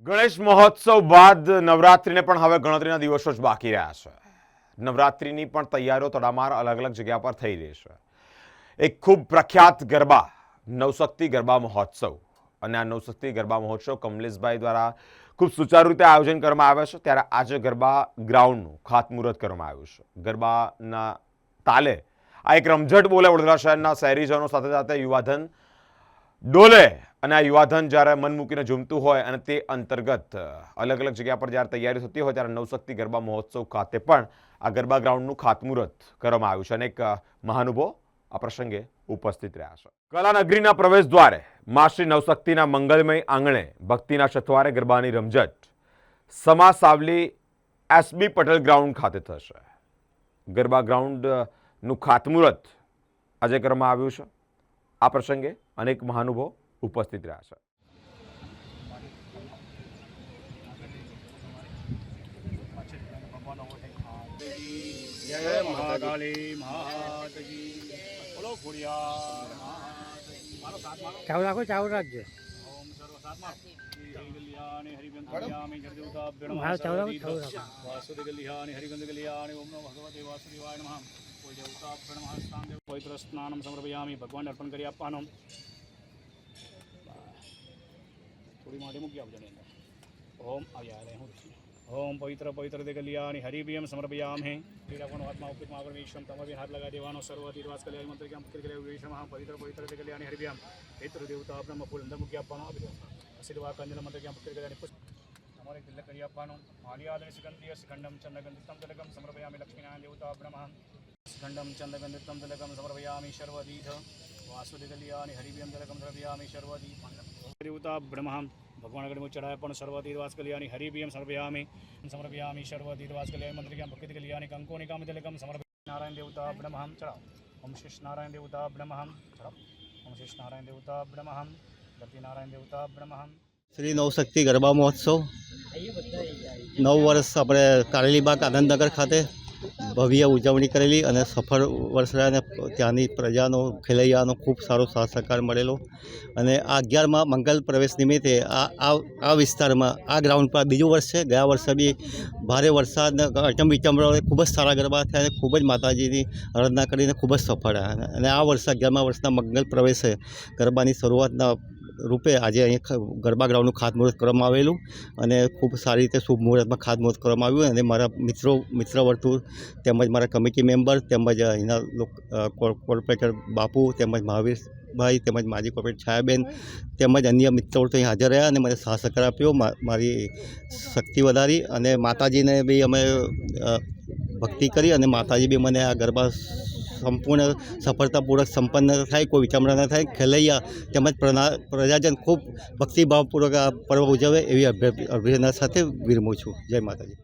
ગણેશ મહોત્સવ બાદ નવરાત્રિને પણ હવે ગણતરીના દિવસો જ બાકી રહ્યા છે. નવરાત્રિની પણ તૈયારીઓ તડામાર અલગ અલગ જગ્યા પર થઈ રહી છે. એક ખૂબ પ્રખ્યાત ગરબા નવશક્તિ ગરબા મહોત્સવ અને આ નવશક્તિ ગરબા મહોત્સવ કમલેશભાઈ દ્વારા ખૂબ સુચારુ રીતે આયોજન કરવામાં આવે છે. ત્યારે આજે ગરબા ગ્રાઉન્ડનું ખાતમુહૂર્ત કરવામાં આવ્યું છે. ગરબાના તાલે આ એક રમઝટ બોલે વડોદરા શહેરના શહેરીજનો સાથે સાથે યુવાધન ડોલે અને આ યુવાધન જ્યારે મન મૂકીને ઝૂમતું હોય અને તે અંતર્ગત અલગ અલગ જગ્યા પર જ્યારે તૈયારી થતી હોય ત્યારે નવશક્તિ ગરબા મહોત્સવ ખાતે પણ આ ગરબા ગ્રાઉન્ડનું ખાતમુહૂર્ત કરવામાં આવ્યું છે. અનેક મહાનુભાવો આ પ્રસંગે ઉપસ્થિત રહ્યા છે. કલાનગરીના પ્રવેશ દ્વારે મા શ્રી નવશક્તિના મંગલમય આંગણે ભક્તિના સથવારે ગરબાની રમઝટ સમા સાવલી એસબી પટેલ ગ્રાઉન્ડ ખાતે થશે. ગરબા ગ્રાઉન્ડનું ખાતમુહૂર્ત આજે કરવામાં આવ્યું છે. આ પ્રસંગે અનેક મહાનુભાવો ઉપસ્થિત રહ્યા છે. જય મહાકાળી મહાતજી બોલો ખોડિયાર ચાવલ રાખો, ચાવલ રાખજો. ઓમ સર્વ સાત્મા કલ્યાણી હરિબંધ કલ્યાણી જગદેવતા મારો ચાવલ રાખો, ચાવલ રાખો. વાસુદેવ કલ્યાણી હરિબંધ કલ્યાણી ઓમ નમો ભગવતે વાસુદેવાય નમઃ. કોઈ દેવતા નમઃ સ્થાન દેવ પવિત્ર સ્નાનમ સમર્પયામિ. ભગવાન અર્પણ કરી આપવાનો. થોડી માટે મૂકી આપજો ને. ઓમ આવ્યા હું ओम पवित्र पवित्र दे कल्याणी हरिभ्यम समर्पयामहे. पीड़ापन आत्मा उपमा अगर विश्वम तमवे हाथ लगा देवानो सर्वतीर्वास कल्याण मंत्र के अंकित कल्याण विश्वम पवित्र पवित्र दे कल्याणी हरिभ्यम पितृ देवता ब्रह्म फूल अंदर मुक्ति आपनो आशीर्वाद कंजल मंत्र के अंकित कल्याण पुष्प हमारे तिलक करी आपनो मालियादन सिकंदीय सिखंडम चंदगंधितम तिलकम समर्पयामि. लक्ष्मीनारायण देवता ब्रह्म सिखंडम चंदगंधितम तिलकम समर्पयामि. सर्वतीर्थ वासुदेव कल्याणी हरिभ्यम तिलकम समर्पयामि. सर्वतीर्थ देवता ब्रह्म भगवान अगर मुझ चढ़ाया पण सर्वतीर्वास कल्याणी हरिभ्यम समर्पयामि. सर्वतीर्वास कल्याणी मंत्र के भक्ति कल्याणी कंकोनि काम तिलकम समर्पयामि. नारायण देवता ब्रह्म चढ़ाओ. ओम शेष नारायण देवता ब्रह्म चढ़ाओ. ओम शेष नारायण देवता ब्रह्म धरती नारायण देवता ब्रह्म. श्री नवशक्ति गरबा महोत्सव 9 વર્ષ આપણે કારેલીબાગ આનંદનગર ખાતે ભવ્ય ઉજવણી કરેલી અને સફળ વર્ષ રહ્યા અને ત્યાંની પ્રજાનો ખેલૈયાનો ખૂબ સારો સાથ સહકાર મળેલો અને આ 11મા મંગલ પ્રવેશ નિમિત્તે આ વિસ્તારમાં આ ગ્રાઉન્ડ પર બીજું વર્ષ છે. ગયા વર્ષે બી ભારે વરસાદ અચમ વિચમ ખૂબ જ સારા ગરબા થયા અને ખૂબ જ માતાજીની આરાધના કરીને ખૂબ જ સફળ રહ્યા અને આ વર્ષે 11મા વર્ષના મંગલ પ્રવેશે ગરબાની શરૂઆતના રૂપે આજે અહીં ગરબા ગ્રાઉન્ડનું ખાતમુહૂર્ત કરવામાં આવેલું અને ખૂબ સારી રીતે શુભ મુહૂર્તમાં ખાતમુહૂર્ત કરવામાં આવ્યું અને મારા મિત્ર વર્તુળ તેમજ મારા કમિટી મેમ્બર તેમજ અહીંના કોર્પોરેટર બાપુ તેમજ મહાવીરભાઈ તેમજ માજી કોર્પોરેટર છાયાબેન તેમજ અન્ય મિત્રો અહીં હાજર રહ્યા અને મને સાથ સહકાર આપ્યો. મારી શક્તિ વધારી અને માતાજીને બી અમે ભક્તિ કરી અને માતાજી બી મને આ ગરબા સંપૂર્ણ સફળતાપૂર્વક સંપન્ન થાય, કોઈ વિચારણા ન થાય. ખેલૈયા તેમજ પ્રજાજન ખૂબ ભક્તિભાવપૂર્વક આ પર્વ ઉજવે એવી અભ્યર્થના સાથે વિરમું છું. જય માતાજી.